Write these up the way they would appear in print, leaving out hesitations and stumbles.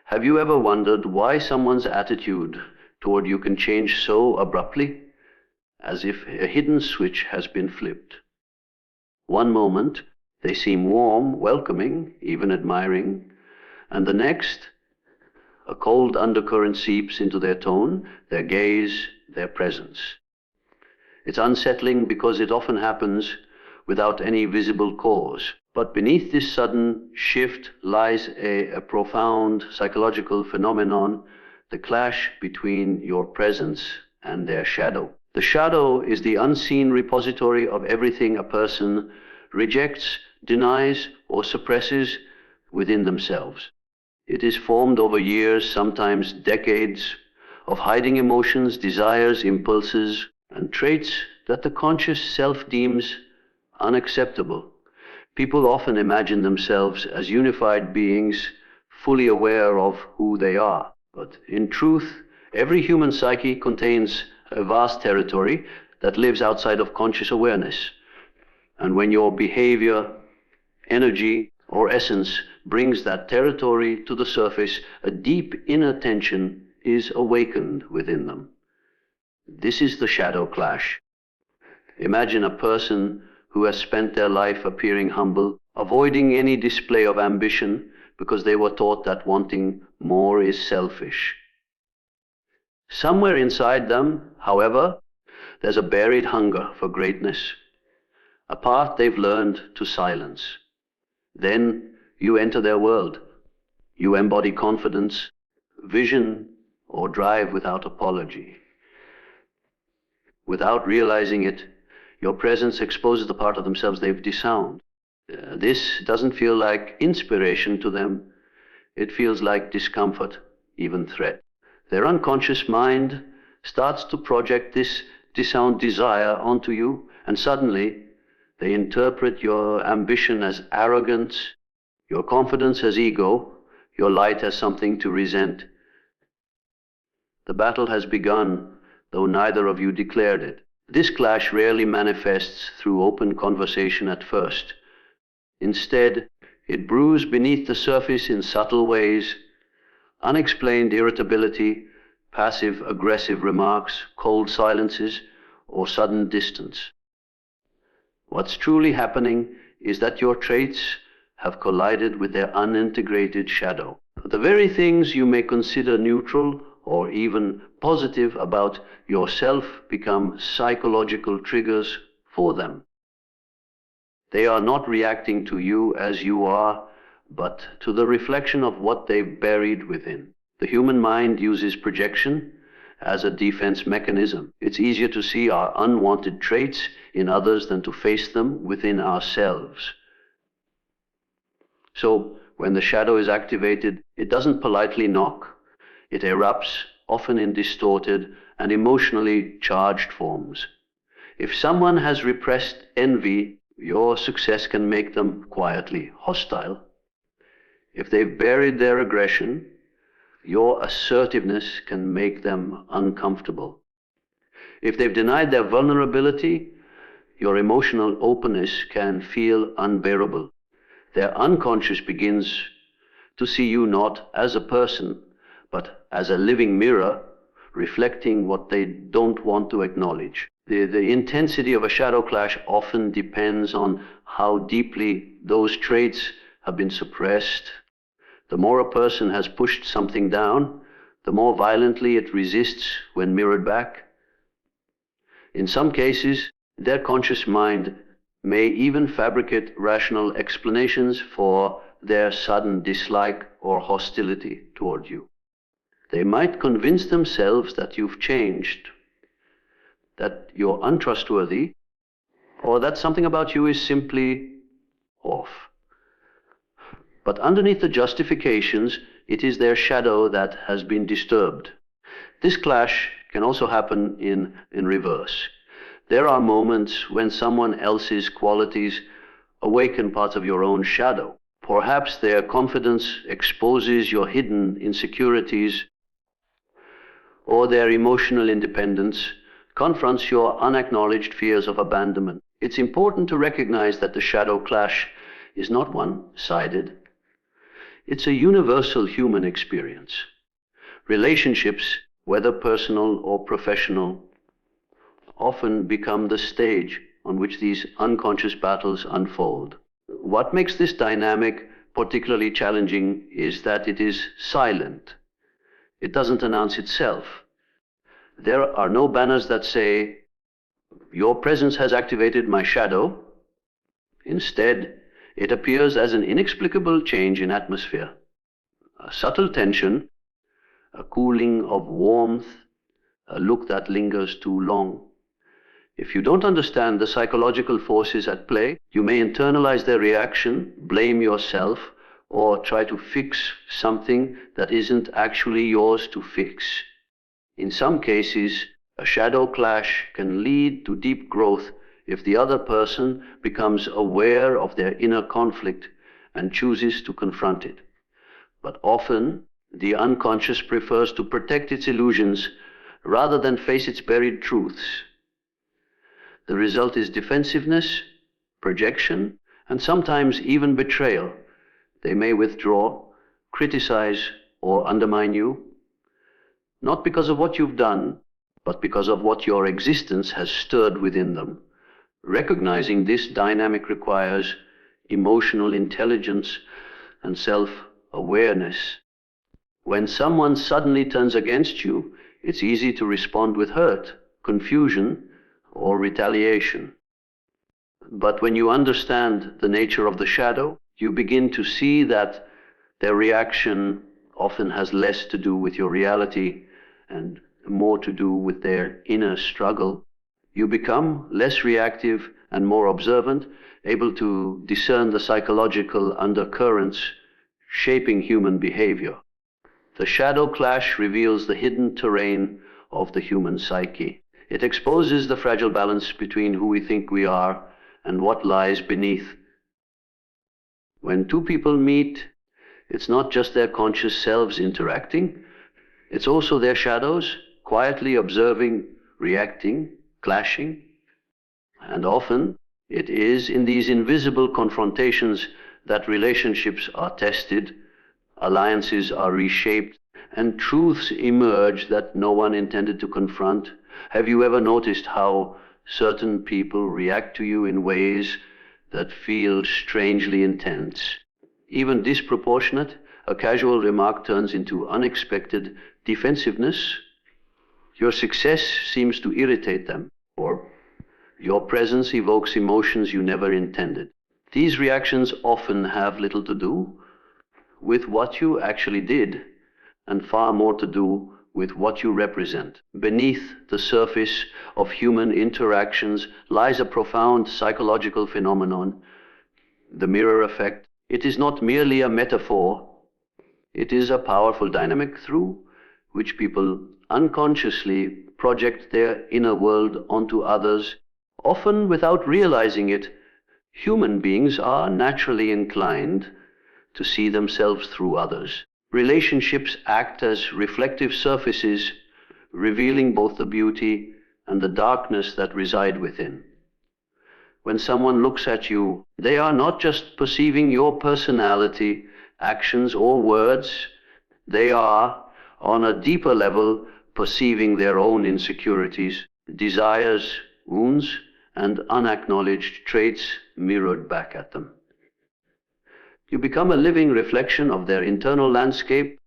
Have you ever wondered why someone's attitude toward you can change so abruptly, as if a hidden switch has been flipped? One moment, they seem warm, welcoming, even admiring, and the next, a cold undercurrent seeps into their tone, their gaze, their presence. It's unsettling because it often happens without any visible cause. But beneath this sudden shift lies a profound psychological phenomenon, the clash between your presence and their shadow. The shadow is the unseen repository of everything a person rejects, denies, or suppresses within themselves. It is formed over years, sometimes decades, of hiding emotions, desires, impulses, and traits that the conscious self deems unacceptable. People often imagine themselves as unified beings, fully aware of who they are. But in truth, every human psyche contains a vast territory that lives outside of conscious awareness. And when your behavior, energy, or essence brings that territory to the surface, a deep inner tension is awakened within them. This is the shadow clash. Imagine a person who has spent their life appearing humble, avoiding any display of ambition because they were taught that wanting more is selfish. Somewhere inside them, however, there's a buried hunger for greatness, a path they've learned to silence. Then you enter their world. You embody confidence, vision, or drive without apology. Without realizing it, your presence exposes the part of themselves they've disowned. This doesn't feel like inspiration to them. It feels like discomfort, even threat. Their unconscious mind starts to project this disowned desire onto you, and suddenly they interpret your ambition as arrogance, your confidence as ego, your light as something to resent. The battle has begun, though neither of you declared it. This clash rarely manifests through open conversation at first. Instead, it brews beneath the surface in subtle ways: unexplained irritability, passive-aggressive remarks, cold silences, or sudden distance. What's truly happening is that your traits have collided with their unintegrated shadow. The very things you may consider neutral or even positive about yourself become psychological triggers for them. They are not reacting to you as you are, but to the reflection of what they've buried within. The human mind uses projection as a defense mechanism. It's easier to see our unwanted traits in others than to face them within ourselves. So, when the shadow is activated, it doesn't politely knock. It erupts, often in distorted and emotionally charged forms. If someone has repressed envy, your success can make them quietly hostile. If they've buried their aggression, your assertiveness can make them uncomfortable. If they've denied their vulnerability, your emotional openness can feel unbearable. Their unconscious begins to see you not as a person, but as a living mirror reflecting what they don't want to acknowledge. The intensity of a shadow clash often depends on how deeply those traits have been suppressed. The more a person has pushed something down, the more violently it resists when mirrored back. In some cases, their conscious mind may even fabricate rational explanations for their sudden dislike or hostility toward you. They might convince themselves that you've changed, that you're untrustworthy, or that something about you is simply off. But underneath the justifications, it is their shadow that has been disturbed. This clash can also happen in reverse. There are moments when someone else's qualities awaken parts of your own shadow. Perhaps their confidence exposes your hidden insecurities, or their emotional independence confronts your unacknowledged fears of abandonment. It's important to recognize that the shadow clash is not one-sided. It's a universal human experience. Relationships, whether personal or professional, often become the stage on which these unconscious battles unfold. What makes this dynamic particularly challenging is that it is silent. It doesn't announce itself. There are no banners that say, "Your presence has activated my shadow." Instead, it appears as an inexplicable change in atmosphere, a subtle tension, a cooling of warmth, a look that lingers too long. If you don't understand the psychological forces at play, you may internalize their reaction, blame yourself, or try to fix something that isn't actually yours to fix. In some cases, a shadow clash can lead to deep growth if the other person becomes aware of their inner conflict and chooses to confront it. But often, the unconscious prefers to protect its illusions rather than face its buried truths. The result is defensiveness, projection, and sometimes even betrayal. They may withdraw, criticize, or undermine you, not because of what you've done, but because of what your existence has stirred within them. Recognizing this dynamic requires emotional intelligence and self-awareness. When someone suddenly turns against you, it's easy to respond with hurt, confusion, or retaliation. But when you understand the nature of the shadow, you begin to see that their reaction often has less to do with your reality and more to do with their inner struggle. You become less reactive and more observant, able to discern the psychological undercurrents shaping human behavior. The shadow clash reveals the hidden terrain of the human psyche. It exposes the fragile balance between who we think we are and what lies beneath. When two people meet, it's not just their conscious selves interacting, it's also their shadows quietly observing, reacting, clashing. And often, it is in these invisible confrontations that relationships are tested, alliances are reshaped, and truths emerge that no one intended to confront. Have you ever noticed how certain people react to you in ways that feel strangely intense? Even disproportionate, a casual remark turns into unexpected defensiveness. Your success seems to irritate them, or your presence evokes emotions you never intended. These reactions often have little to do with what you actually did, and far more to do with what you represent. Beneath the surface of human interactions lies a profound psychological phenomenon, the mirror effect. It is not merely a metaphor, it is a powerful dynamic through which people unconsciously project their inner world onto others, often without realizing it. Human beings are naturally inclined to see themselves through others. Relationships act as reflective surfaces, revealing both the beauty and the darkness that reside within. When someone looks at you, they are not just perceiving your personality, actions, or words. They are, on a deeper level, perceiving their own insecurities, desires, wounds, and unacknowledged traits mirrored back at them. You become a living reflection of their internal landscape,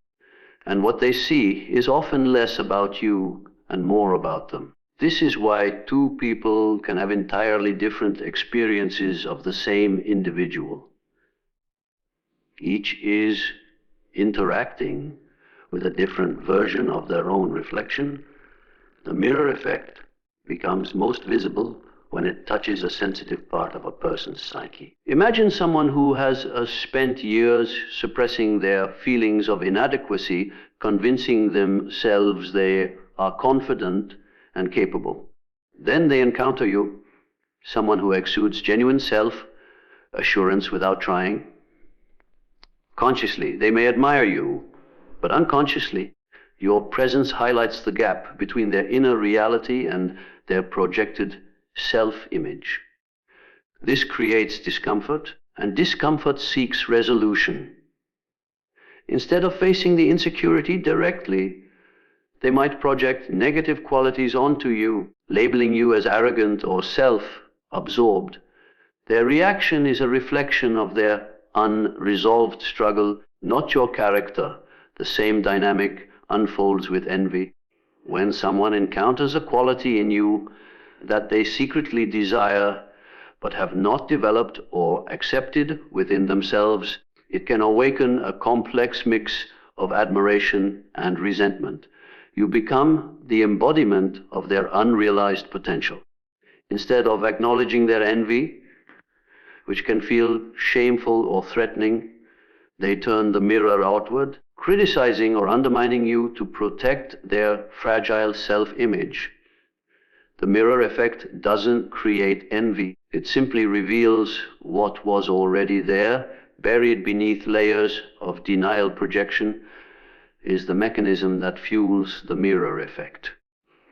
and what they see is often less about you and more about them. This is why two people can have entirely different experiences of the same individual. Each is interacting with a different version of their own reflection. The mirror effect becomes most visible when it touches a sensitive part of a person's psyche. Imagine someone who has spent years suppressing their feelings of inadequacy, convincing themselves they are confident and capable. Then they encounter you, someone who exudes genuine self-assurance without trying. Consciously, they may admire you, but unconsciously, your presence highlights the gap between their inner reality and their projected self-image. This creates discomfort, and discomfort seeks resolution. Instead of facing the insecurity directly, they might project negative qualities onto you, labeling you as arrogant or self-absorbed. Their reaction is a reflection of their unresolved struggle, not your character. The same dynamic unfolds with envy. When someone encounters a quality in you that they secretly desire but have not developed or accepted within themselves, it can awaken a complex mix of admiration and resentment. You become the embodiment of their unrealized potential. Instead of acknowledging their envy, which can feel shameful or threatening, they turn the mirror outward, criticizing or undermining you to protect their fragile self-image. The mirror effect doesn't create envy. It simply reveals what was already there. Buried beneath layers of denial projection is the mechanism that fuels the mirror effect.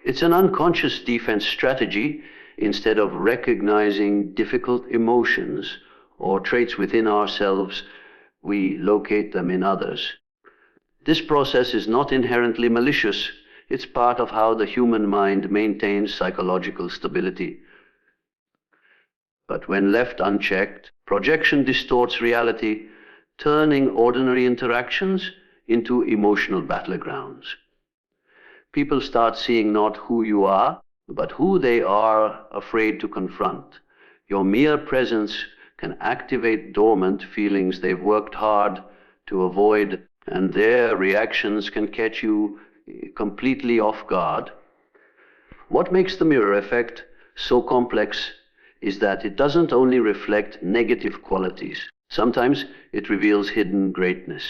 It's an unconscious defense strategy. Instead of recognizing difficult emotions or traits within ourselves, we locate them in others. This process is not inherently malicious. It's part of how the human mind maintains psychological stability. But when left unchecked, projection distorts reality, turning ordinary interactions into emotional battlegrounds. People start seeing not who you are, but who they are afraid to confront. Your mere presence can activate dormant feelings they've worked hard to avoid, and their reactions can catch you completely off guard. What makes the mirror effect so complex is that it doesn't only reflect negative qualities. Sometimes it reveals hidden greatness.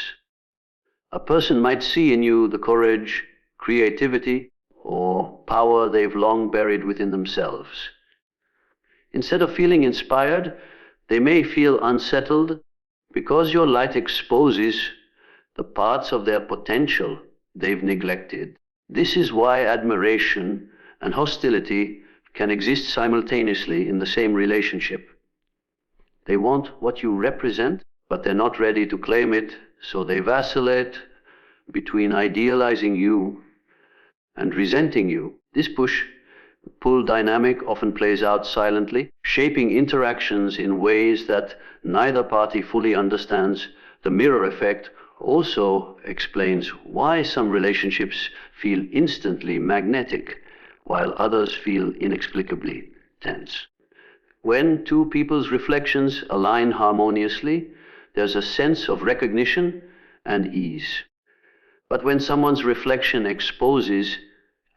A person might see in you the courage, creativity, or power they've long buried within themselves. Instead of feeling inspired, they may feel unsettled because your light exposes the parts of their potential they've neglected. This is why admiration and hostility can exist simultaneously in the same relationship. They want what you represent, but they're not ready to claim it, so they vacillate between idealizing you and resenting you. This push-pull dynamic often plays out silently, shaping interactions in ways that neither party fully understands. The mirror effect also explains why some relationships feel instantly magnetic, while others feel inexplicably tense. When two people's reflections align harmoniously, there's a sense of recognition and ease. But when someone's reflection exposes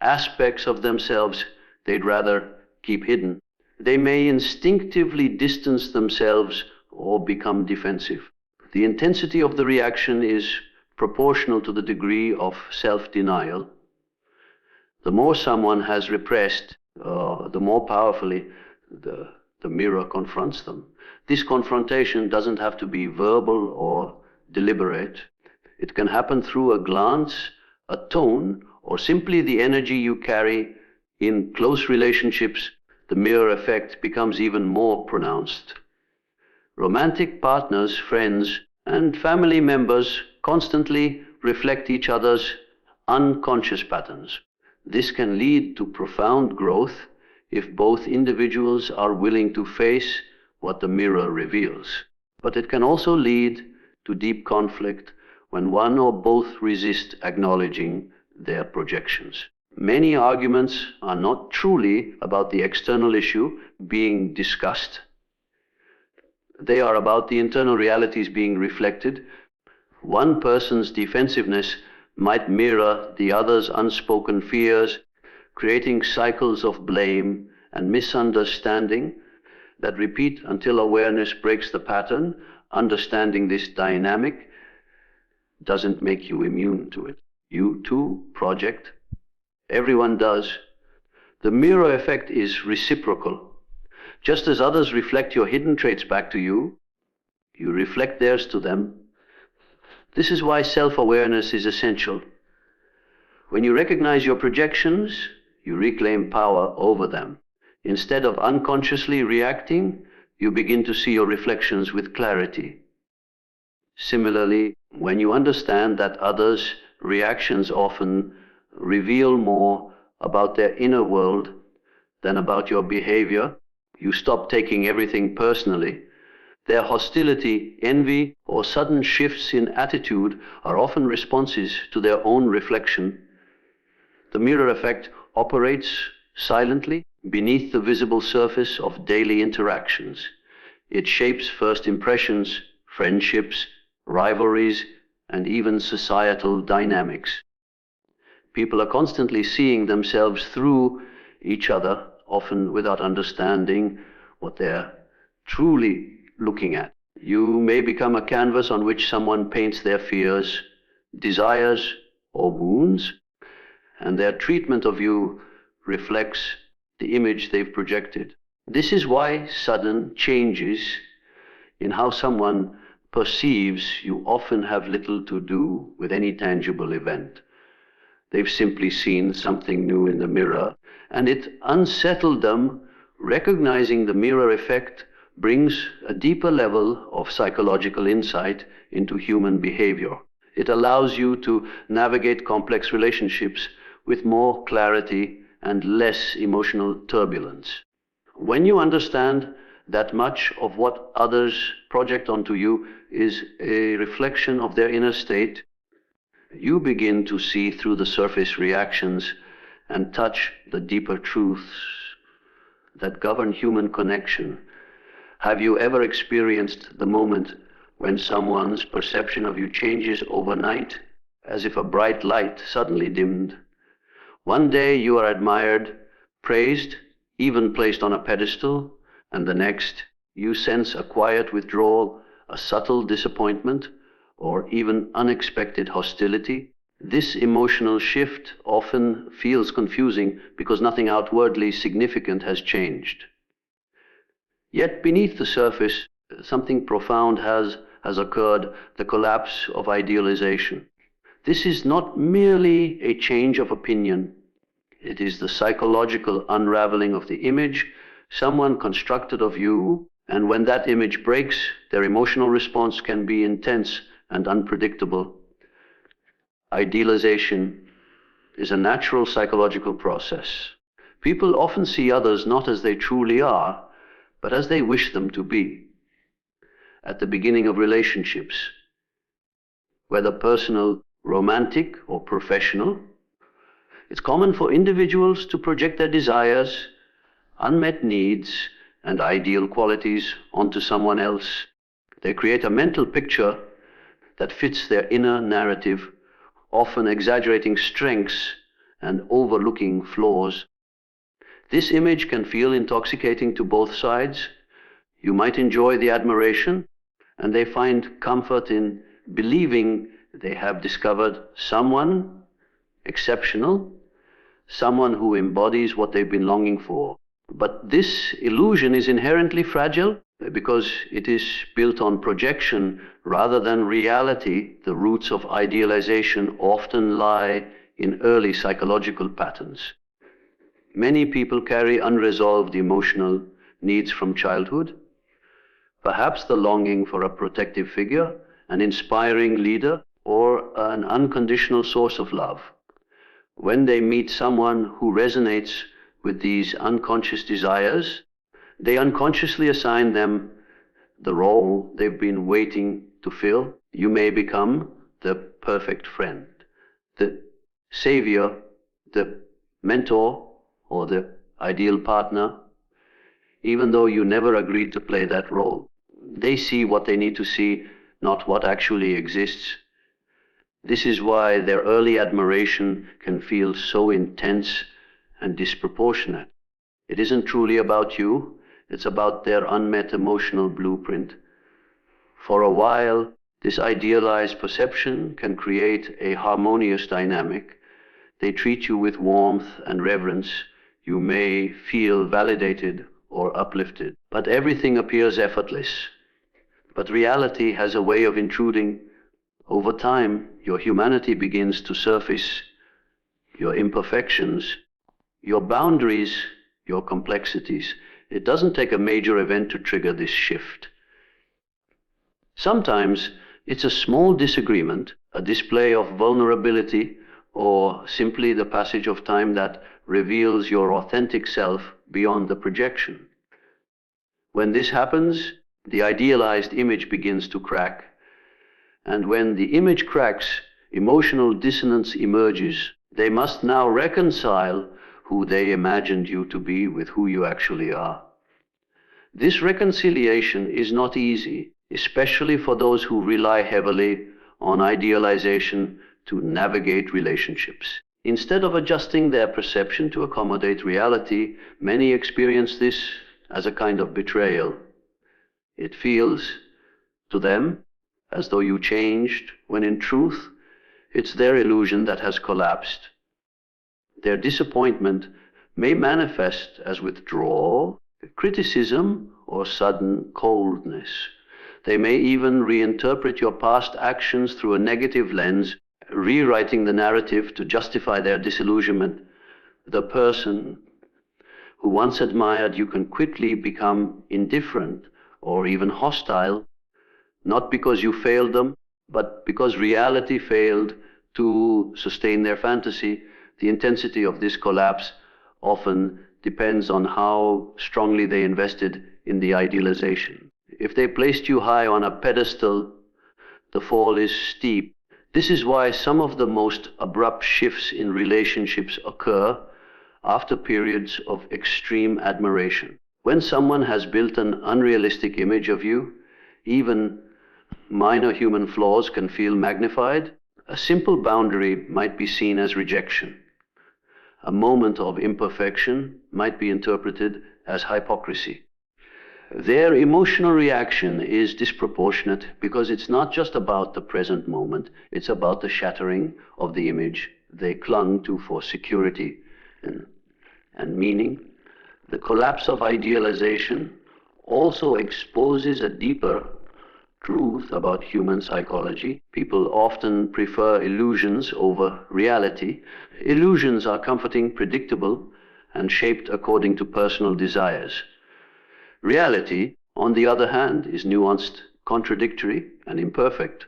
aspects of themselves they'd rather keep hidden, they may instinctively distance themselves or become defensive. The intensity of the reaction is proportional to the degree of self-denial. The more someone has repressed, the more powerfully the mirror confronts them. This confrontation doesn't have to be verbal or deliberate. It can happen through a glance, a tone, or simply the energy you carry. In close relationships, the mirror effect becomes even more pronounced. Romantic partners, friends, and family members constantly reflect each other's unconscious patterns. This can lead to profound growth if both individuals are willing to face what the mirror reveals. But it can also lead to deep conflict when one or both resist acknowledging their projections. Many arguments are not truly about the external issue being discussed. They are about the internal realities being reflected. One person's defensiveness might mirror the other's unspoken fears, creating cycles of blame and misunderstanding that repeat until awareness breaks the pattern. Understanding this dynamic doesn't make you immune to it. You too project. Everyone does. The mirror effect is reciprocal. Just as others reflect your hidden traits back to you, you reflect theirs to them. This is why self-awareness is essential. When you recognize your projections, you reclaim power over them. Instead of unconsciously reacting, you begin to see your reflections with clarity. Similarly, when you understand that others' reactions often reveal more about their inner world than about your behavior, you stop taking everything personally. Their hostility, envy, or sudden shifts in attitude are often responses to their own reflection. The mirror effect operates silently beneath the visible surface of daily interactions. It shapes first impressions, friendships, rivalries, and even societal dynamics. People are constantly seeing themselves through each other, often without understanding what they're truly looking at. You may become a canvas on which someone paints their fears, desires, or wounds, and their treatment of you reflects the image they've projected. This is why sudden changes in how someone perceives you often have little to do with any tangible event. They've simply seen something new in the mirror, and it unsettled them. Recognizing the mirror effect brings a deeper level of psychological insight into human behavior. It allows you to navigate complex relationships with more clarity and less emotional turbulence. When you understand that much of what others project onto you is a reflection of their inner state, you begin to see through the surface reactions and touch the deeper truths that govern human connection. Have you ever experienced the moment when someone's perception of you changes overnight, as if a bright light suddenly dimmed? One day you are admired, praised, even placed on a pedestal, and the next you sense a quiet withdrawal, a subtle disappointment, or even unexpected hostility. This emotional shift often feels confusing because nothing outwardly significant has changed. Yet beneath the surface, something profound has occurred, the collapse of idealization. This is not merely a change of opinion. It is the psychological unraveling of the image someone constructed of you, and when that image breaks, their emotional response can be intense and unpredictable. Idealization is a natural psychological process. People often see others not as they truly are, but as they wish them to be. At the beginning of relationships, whether personal, romantic, or professional, it's common for individuals to project their desires, unmet needs, and ideal qualities onto someone else. They create a mental picture that fits their inner narrative, often exaggerating strengths and overlooking flaws. This image can feel intoxicating to both sides. You might enjoy the admiration, and they find comfort in believing they have discovered someone exceptional, someone who embodies what they've been longing for. But this illusion is inherently fragile because it is built on projection rather than reality. The roots of idealization often lie in early psychological patterns. Many people carry unresolved emotional needs from childhood, perhaps the longing for a protective figure, an inspiring leader, or an unconditional source of love. When they meet someone who resonates with these unconscious desires, they unconsciously assign them the role they've been waiting to fill. You may become the perfect friend, the savior, the mentor, or the ideal partner, even though you never agreed to play that role. They see what they need to see, not what actually exists. This is why their early admiration can feel so intense and disproportionate. It isn't truly about you, it's about their unmet emotional blueprint. For a while, this idealized perception can create a harmonious dynamic. They treat you with warmth and reverence. You may feel validated or uplifted, but everything appears effortless. But reality has a way of intruding. Over time, your humanity begins to surface, your imperfections, your boundaries, your complexities. It doesn't take a major event to trigger this shift. Sometimes It's a small disagreement, a display of vulnerability, or simply the passage of time that reveals your authentic self beyond the projection. When this happens, the idealized image begins to crack. And when the image cracks, emotional dissonance emerges. They must now reconcile who they imagined you to be with who you actually are. This reconciliation is not easy, especially for those who rely heavily on idealization to navigate relationships. Instead of adjusting their perception to accommodate reality, many experience this as a kind of betrayal. It feels to them as though you changed, when in truth, it's their illusion that has collapsed. Their disappointment may manifest as withdrawal, criticism, or sudden coldness. They may even reinterpret your past actions through a negative lens, rewriting the narrative to justify their disillusionment. The person who once admired you can quickly become indifferent or even hostile, not because you failed them, but because reality failed to sustain their fantasy. The intensity of this collapse often depends on how strongly they invested in the idealization. If they placed you high on a pedestal, the fall is steep. This is why some of the most abrupt shifts in relationships occur after periods of extreme admiration. When someone has built an unrealistic image of you, even minor human flaws can feel magnified. A simple boundary might be seen as rejection. A moment of imperfection might be interpreted as hypocrisy. Their emotional reaction is disproportionate because it's not just about the present moment, it's about the shattering of the image they clung to for security and meaning. The collapse of idealization also exposes a deeper truth about human psychology. People often prefer illusions over reality. Illusions are comforting, predictable, and shaped according to personal desires. Reality, on the other hand, is nuanced, contradictory, and imperfect.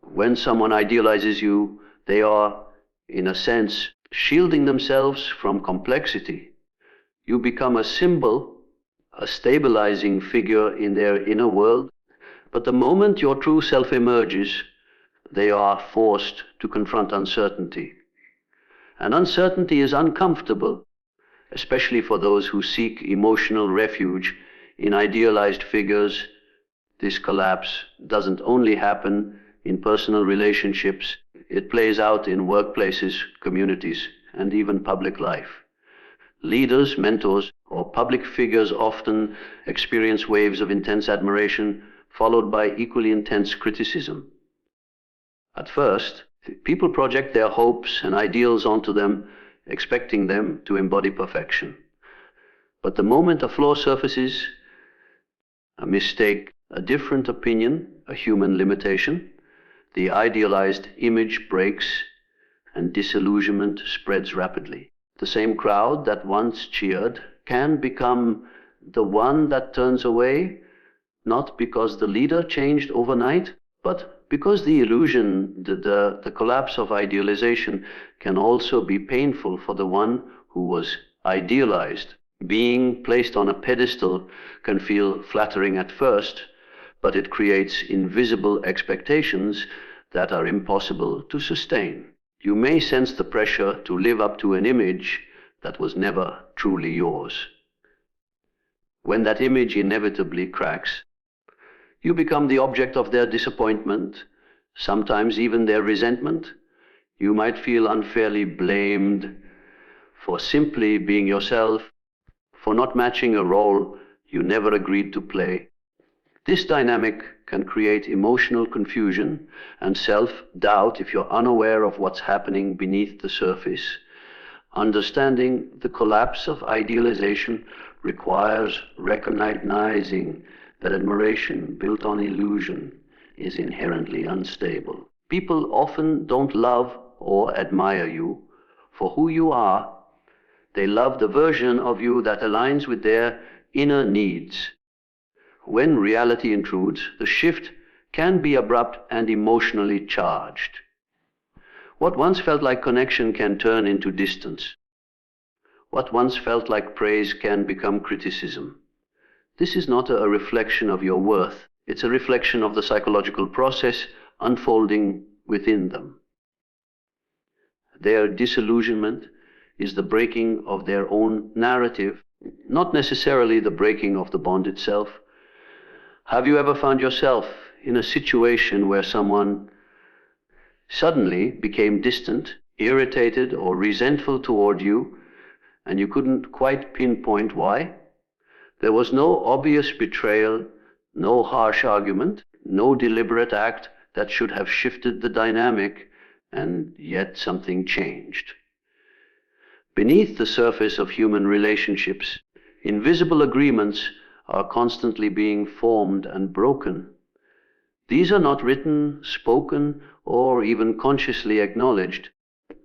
When someone idealizes you, they are, in a sense, shielding themselves from complexity. You become a symbol, a stabilizing figure in their inner world. But the moment your true self emerges, they are forced to confront uncertainty. And uncertainty is uncomfortable, especially for those who seek emotional refuge in idealized figures. This collapse doesn't only happen in personal relationships, it plays out in workplaces, communities, and even public life. Leaders, mentors, or public figures often experience waves of intense admiration, followed by equally intense criticism. At first, people project their hopes and ideals onto them, expecting them to embody perfection. But the moment a flaw surfaces, a mistake, a different opinion, a human limitation, the idealized image breaks and disillusionment spreads rapidly. The same crowd that once cheered can become the one that turns away, not because the leader changed overnight, but because the illusion, the collapse of idealization can also be painful for the one who was idealized. Being placed on a pedestal can feel flattering at first, but it creates invisible expectations that are impossible to sustain. You may sense the pressure to live up to an image that was never truly yours. When that image inevitably cracks, you become the object of their disappointment, sometimes even their resentment. You might feel unfairly blamed for simply being yourself, for not matching a role you never agreed to play. This dynamic can create emotional confusion and self-doubt if you're unaware of what's happening beneath the surface. Understanding the collapse of idealization requires recognizing that admiration built on illusion is inherently unstable. People often don't love or admire you for who you are. They love the version of you that aligns with their inner needs. When reality intrudes, the shift can be abrupt and emotionally charged. What once felt like connection can turn into distance. What once felt like praise can become criticism. This is not a reflection of your worth. It's a reflection of the psychological process unfolding within them. Their disillusionment is the breaking of their own narrative, not necessarily the breaking of the bond itself. Have you ever found yourself in a situation where someone suddenly became distant, irritated, or resentful toward you, and you couldn't quite pinpoint why? There was no obvious betrayal, no harsh argument, no deliberate act that should have shifted the dynamic, and yet something changed. Beneath the surface of human relationships, invisible agreements are constantly being formed and broken. These are not written, spoken, or even consciously acknowledged,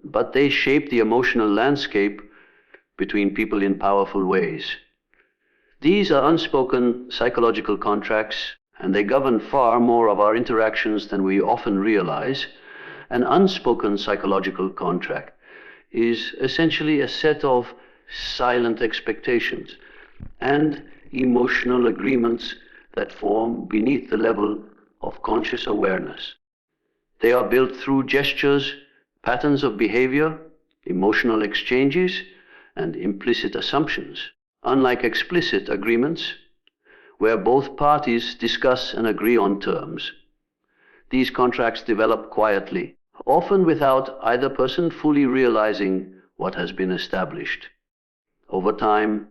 but they shape the emotional landscape between people in powerful ways. These are unspoken psychological contracts, and they govern far more of our interactions than we often realize. An unspoken psychological contract is essentially a set of silent expectations and emotional agreements that form beneath the level of conscious awareness. They are built through gestures, patterns of behavior, emotional exchanges, and implicit assumptions. Unlike explicit agreements, where both parties discuss and agree on terms, these contracts develop quietly, often without either person fully realizing what has been established. Over time,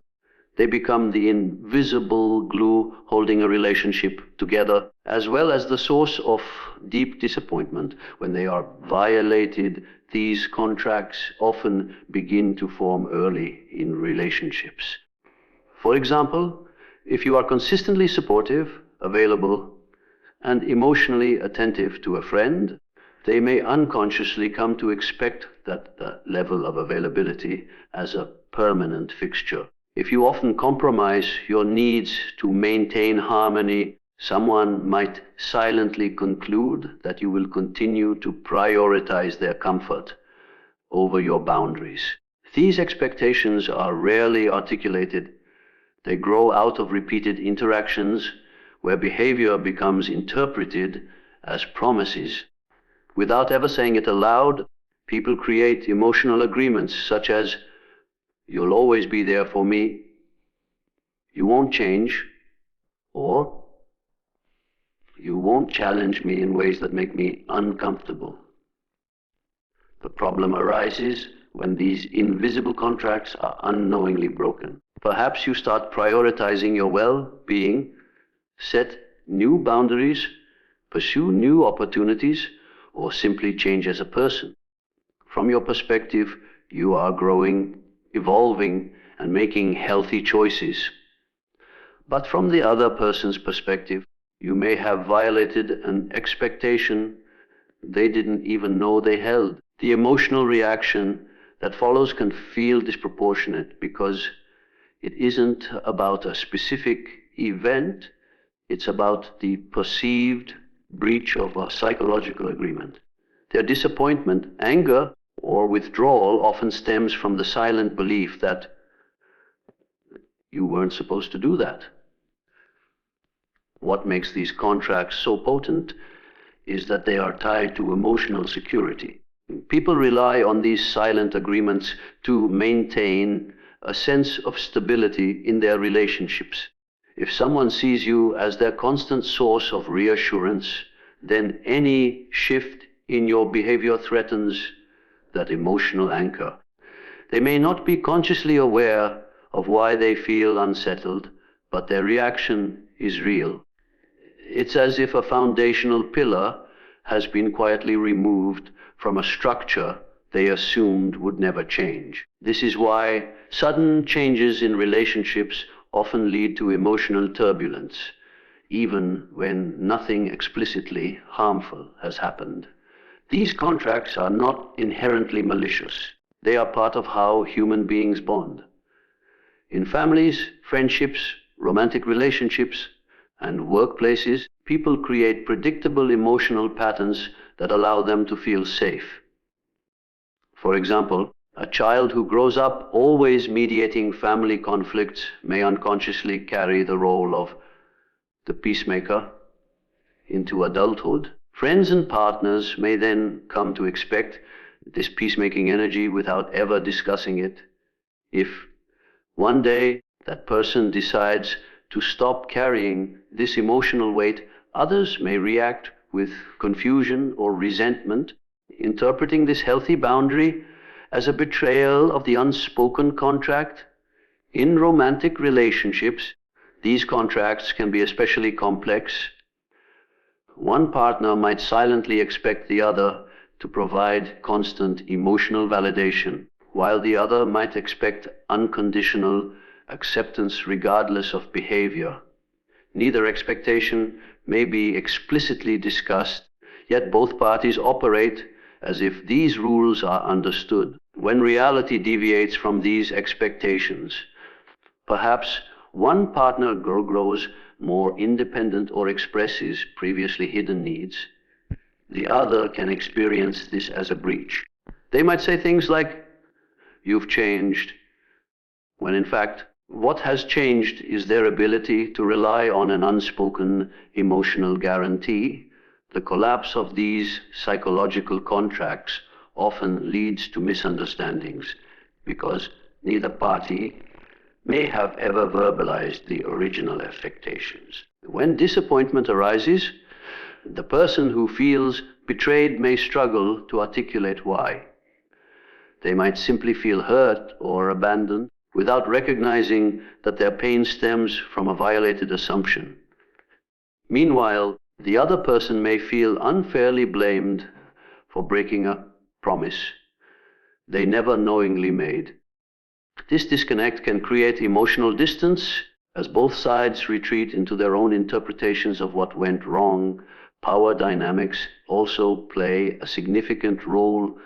they become the invisible glue holding a relationship together, as well as the source of deep disappointment. When they are violated, these contracts often begin to form early in relationships. For example, if you are consistently supportive, available, and emotionally attentive to a friend, they may unconsciously come to expect that level of availability as a permanent fixture. If you often compromise your needs to maintain harmony, someone might silently conclude that you will continue to prioritize their comfort over your boundaries. These expectations are rarely articulated. They grow out of repeated interactions where behavior becomes interpreted as promises. Without ever saying it aloud, people create emotional agreements such as, "You'll always be there for me," "You won't change," or "You won't challenge me in ways that make me uncomfortable." The problem arises when these invisible contracts are unknowingly broken. Perhaps you start prioritizing your well-being, set new boundaries, pursue new opportunities, or simply change as a person. From your perspective, you are growing, evolving, and making healthy choices. But from the other person's perspective, you may have violated an expectation they didn't even know they held. The emotional reaction that follows can feel disproportionate because it isn't about a specific event, it's about the perceived breach of a psychological agreement. Their disappointment, anger, or withdrawal often stems from the silent belief that you weren't supposed to do that. What makes these contracts so potent is that they are tied to emotional security. People rely on these silent agreements to maintain a sense of stability in their relationships. If someone sees you as their constant source of reassurance, then any shift in your behavior threatens that emotional anchor. They may not be consciously aware of why they feel unsettled, but their reaction is real. It's as if a foundational pillar has been quietly removed from a structure they assumed would never change. This is why sudden changes in relationships often lead to emotional turbulence, even when nothing explicitly harmful has happened. These contracts are not inherently malicious. They are part of how human beings bond. In families, friendships, romantic relationships, and workplaces, people create predictable emotional patterns that allow them to feel safe. For example, a child who grows up always mediating family conflicts may unconsciously carry the role of the peacemaker into adulthood. Friends and partners may then come to expect this peacemaking energy without ever discussing it. If one day that person decides to stop carrying this emotional weight, others may react with confusion or resentment, interpreting this healthy boundary as a betrayal of the unspoken contract. In romantic relationships, these contracts can be especially complex. One partner might silently expect the other to provide constant emotional validation, while the other might expect unconditional acceptance regardless of behavior. Neither expectation may be explicitly discussed, yet both parties operate as if these rules are understood. When reality deviates from these expectations, perhaps one partner grows more independent or expresses previously hidden needs. The other can experience this as a breach. They might say things like, "You've changed," when in fact, what has changed is their ability to rely on an unspoken emotional guarantee. The collapse of these psychological contracts often leads to misunderstandings because neither party may have ever verbalized the original expectations. When disappointment arises, the person who feels betrayed may struggle to articulate why. They might simply feel hurt or abandoned without recognizing that their pain stems from a violated assumption. Meanwhile, the other person may feel unfairly blamed for breaking a promise they never knowingly made. This disconnect can create emotional distance as both sides retreat into their own interpretations of what went wrong. Power dynamics also play a significant role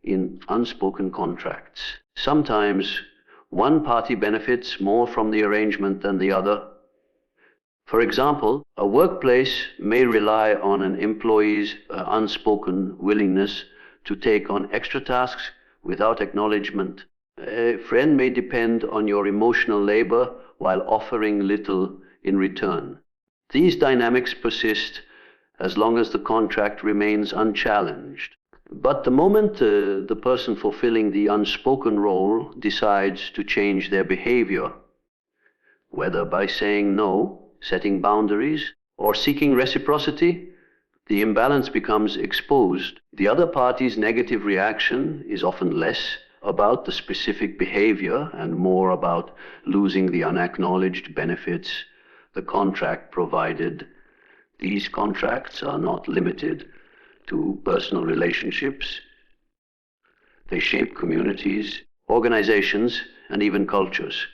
in unspoken contracts. Sometimes one party benefits more from the arrangement than the other. For example, a workplace may rely on an employee's unspoken willingness to take on extra tasks without acknowledgement. A friend may depend on your emotional labor while offering little in return. These dynamics persist as long as the contract remains unchallenged. But the moment the person fulfilling the unspoken role decides to change their behavior, whether by saying no, setting boundaries, or seeking reciprocity, the imbalance becomes exposed. The other party's negative reaction is often less about the specific behavior and more about losing the unacknowledged benefits the contract provided. These contracts are not limited to personal relationships. They shape communities, organizations, and even cultures.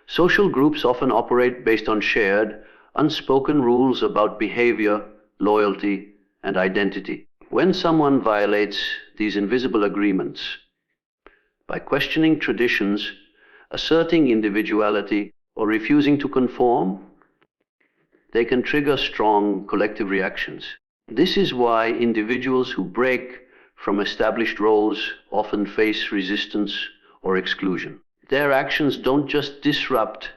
Social groups often operate based on shared, unspoken rules about behavior, loyalty, and identity. When someone violates these invisible agreements, by questioning traditions, asserting individuality, or refusing to conform, they can trigger strong collective reactions. This is why individuals who break from established roles often face resistance or exclusion. Their actions don't just disrupt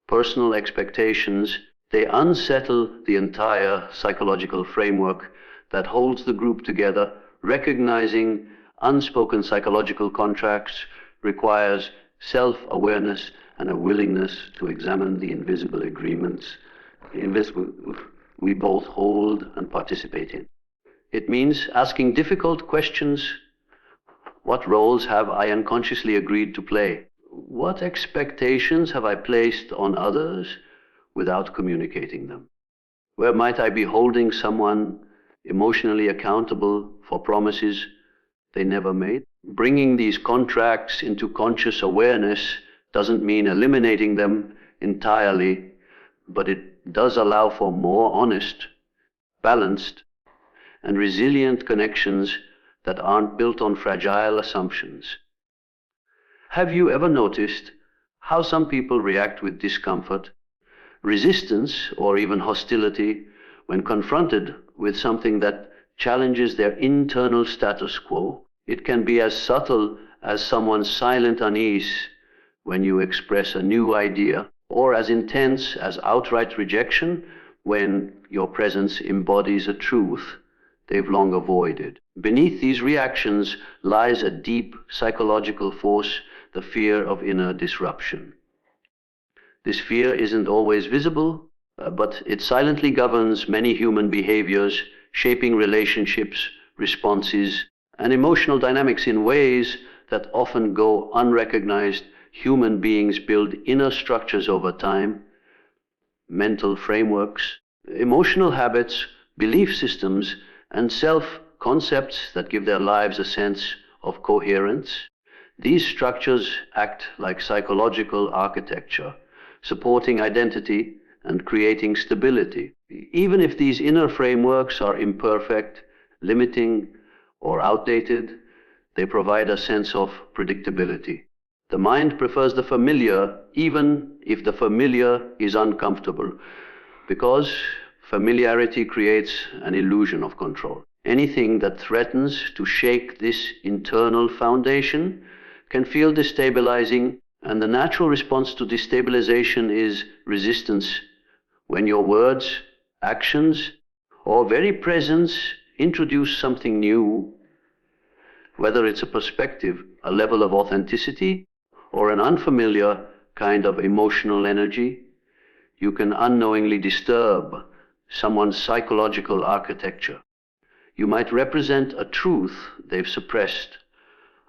personal expectations, they unsettle the entire psychological framework that holds the group together. Recognizing unspoken psychological contracts requires self-awareness and a willingness to examine the invisible agreements we both hold and participate in. It means asking difficult questions. What roles have I unconsciously agreed to play? What expectations have I placed on others without communicating them? Where might I be holding someone emotionally accountable for promises they never made? Bringing these contracts into conscious awareness doesn't mean eliminating them entirely, but it does allow for more honest, balanced, and resilient connections that aren't built on fragile assumptions. Have you ever noticed how some people react with discomfort resistance or even hostility when confronted with something that challenges their internal status quo. It can be as subtle as someone's silent unease when you express a new idea, or as intense as outright rejection when your presence embodies a truth they've long avoided. Beneath these reactions lies a deep psychological force, the fear of inner disruption. This fear isn't always visible, but it silently governs many human behaviors, shaping relationships, responses, and emotional dynamics in ways that often go unrecognized. Human beings build inner structures over time, mental frameworks, emotional habits, belief systems, and self-concepts that give their lives a sense of coherence. These structures act like psychological architecture, supporting identity and creating stability. Even if these inner frameworks are imperfect, limiting, or outdated, they provide a sense of predictability. The mind prefers the familiar, even if the familiar is uncomfortable, because familiarity creates an illusion of control. Anything that threatens to shake this internal foundation can feel destabilizing, and the natural response to destabilization is resistance. When your words, actions, or very presence introduce something new, whether it's a perspective, a level of authenticity, or an unfamiliar kind of emotional energy, you can unknowingly disturb someone's psychological architecture. You might represent a truth they've suppressed,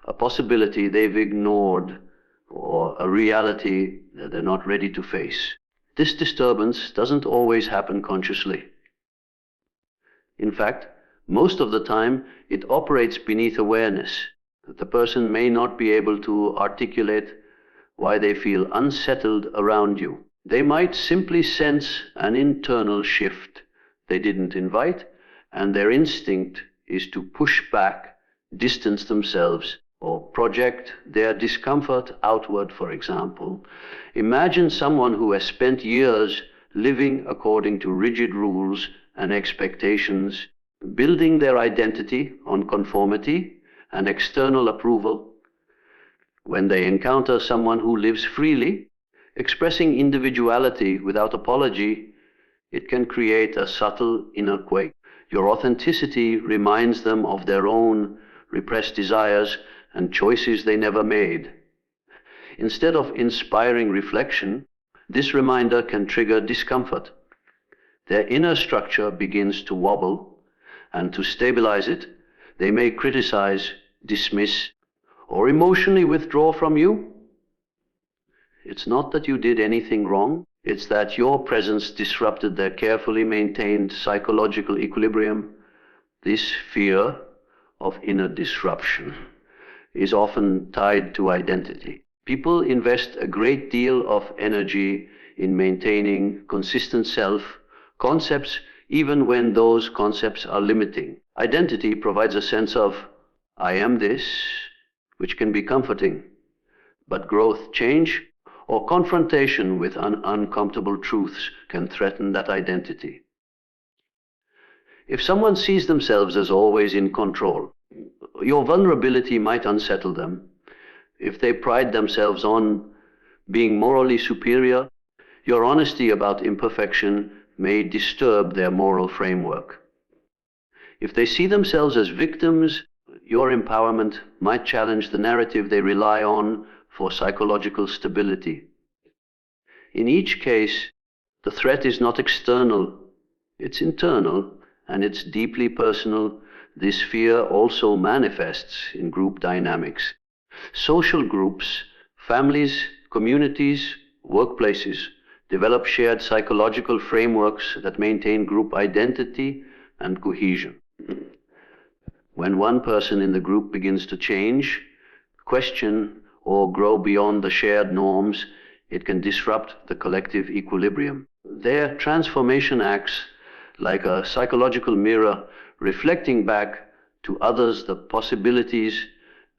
a possibility they've ignored, or a reality that they're not ready to face. This disturbance doesn't always happen consciously. In fact, most of the time, it operates beneath awareness. The person may not be able to articulate why they feel unsettled around you. They might simply sense an internal shift they didn't invite, and their instinct is to push back, distance themselves, or project their discomfort outward, for example. Imagine someone who has spent years living according to rigid rules and expectations, building their identity on conformity and external approval. When they encounter someone who lives freely, expressing individuality without apology, it can create a subtle inner quake. Your authenticity reminds them of their own repressed desires and choices they never made. Instead of inspiring reflection, this reminder can trigger discomfort. Their inner structure begins to wobble, and to stabilize it, they may criticize, dismiss, or emotionally withdraw from you. It's not that you did anything wrong, it's that your presence disrupted their carefully maintained psychological equilibrium. This fear of inner disruption is often tied to identity. People invest a great deal of energy in maintaining consistent self-concepts, even when those concepts are limiting. Identity provides a sense of, I am this, which can be comforting. But growth, change, or confrontation with uncomfortable truths can threaten that identity. If someone sees themselves as always in control, your vulnerability might unsettle them. If they pride themselves on being morally superior, your honesty about imperfection may disturb their moral framework. If they see themselves as victims, your empowerment might challenge the narrative they rely on for psychological stability. In each case, the threat is not external, it's internal, and it's deeply personal. This fear also manifests in group dynamics. Social groups, families, communities, workplaces develop shared psychological frameworks that maintain group identity and cohesion. When one person in the group begins to change, question, or grow beyond the shared norms, it can disrupt the collective equilibrium. Their transformation acts like a psychological mirror, reflecting back to others the possibilities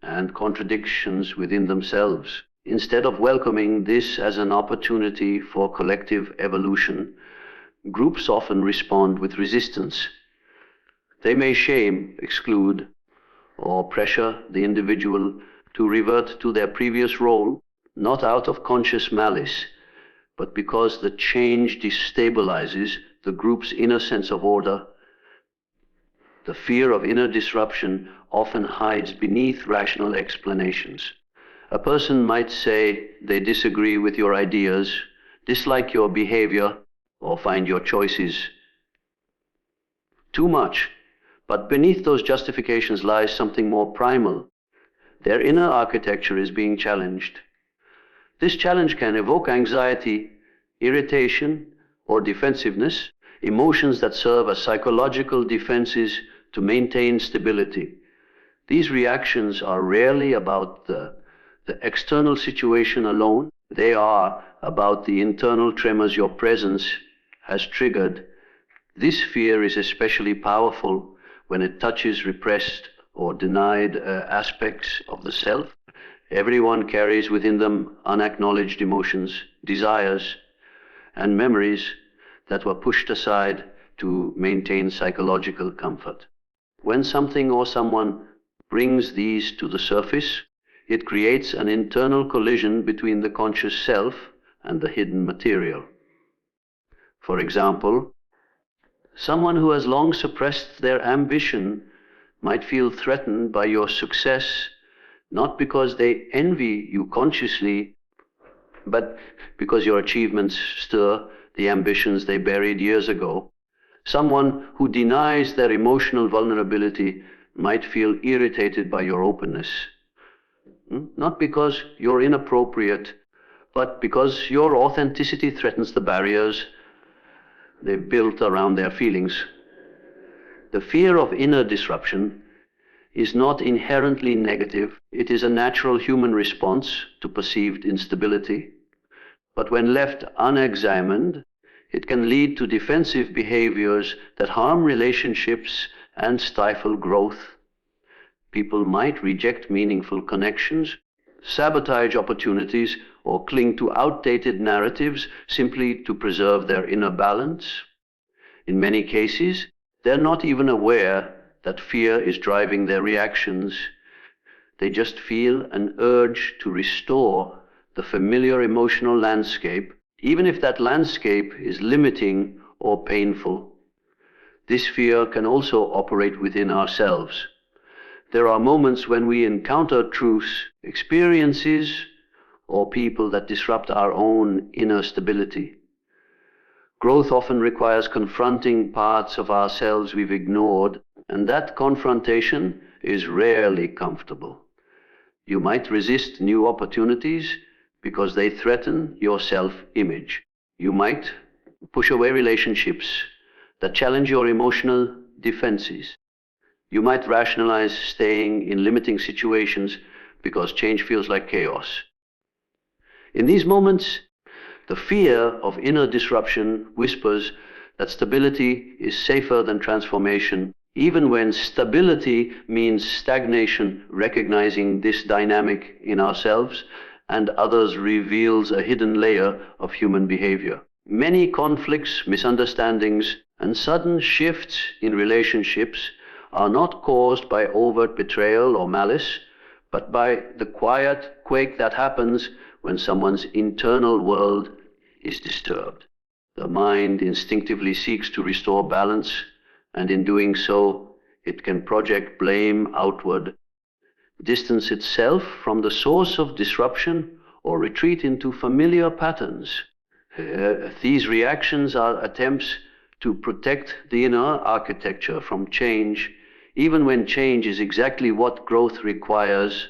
and contradictions within themselves. Instead of welcoming this as an opportunity for collective evolution, groups often respond with resistance. They may shame, exclude, or pressure the individual to revert to their previous role, not out of conscious malice, but because the change destabilizes the group's inner sense of order. The fear of inner disruption often hides beneath rational explanations. A person might say they disagree with your ideas, dislike your behavior, or find your choices too much. But beneath those justifications lies something more primal. Their inner architecture is being challenged. This challenge can evoke anxiety, irritation, or defensiveness, emotions that serve as psychological defenses to maintain stability. These reactions are rarely about the external situation alone. They are about the internal tremors your presence has triggered. This fear is especially powerful when it touches repressed or denied aspects of the self. Everyone carries within them unacknowledged emotions, desires, and memories that were pushed aside to maintain psychological comfort. When something or someone brings these to the surface, it creates an internal collision between the conscious self and the hidden material. For example, someone who has long suppressed their ambition might feel threatened by your success, not because they envy you consciously, but because your achievements stir the ambitions they buried years ago. Someone who denies their emotional vulnerability might feel irritated by your openness, not because you're inappropriate, but because your authenticity threatens the barriers they've built around their feelings. The fear of inner disruption is not inherently negative. It is a natural human response to perceived instability. But when left unexamined, it can lead to defensive behaviors that harm relationships and stifle growth. People might reject meaningful connections, sabotage opportunities, or cling to outdated narratives simply to preserve their inner balance. In many cases, they're not even aware that fear is driving their reactions. They just feel an urge to restore the familiar emotional landscape, even if that landscape is limiting or painful. This fear can also operate within ourselves. There are moments when we encounter truths, experiences, or people that disrupt our own inner stability. Growth often requires confronting parts of ourselves we've ignored, and that confrontation is rarely comfortable. You might resist new opportunities because they threaten your self-image. You might push away relationships that challenge your emotional defenses. You might rationalize staying in limiting situations because change feels like chaos. In these moments, the fear of inner disruption whispers that stability is safer than transformation. Even when stability means stagnation, recognizing this dynamic in ourselves and others reveals a hidden layer of human behavior. Many conflicts, misunderstandings, and sudden shifts in relationships are not caused by overt betrayal or malice, but by the quiet quake that happens when someone's internal world is disturbed. The mind instinctively seeks to restore balance, and in doing so, it can project blame outward, distance itself from the source of disruption, or retreat into familiar patterns. These reactions are attempts to protect the inner architecture from change, even when change is exactly what growth requires.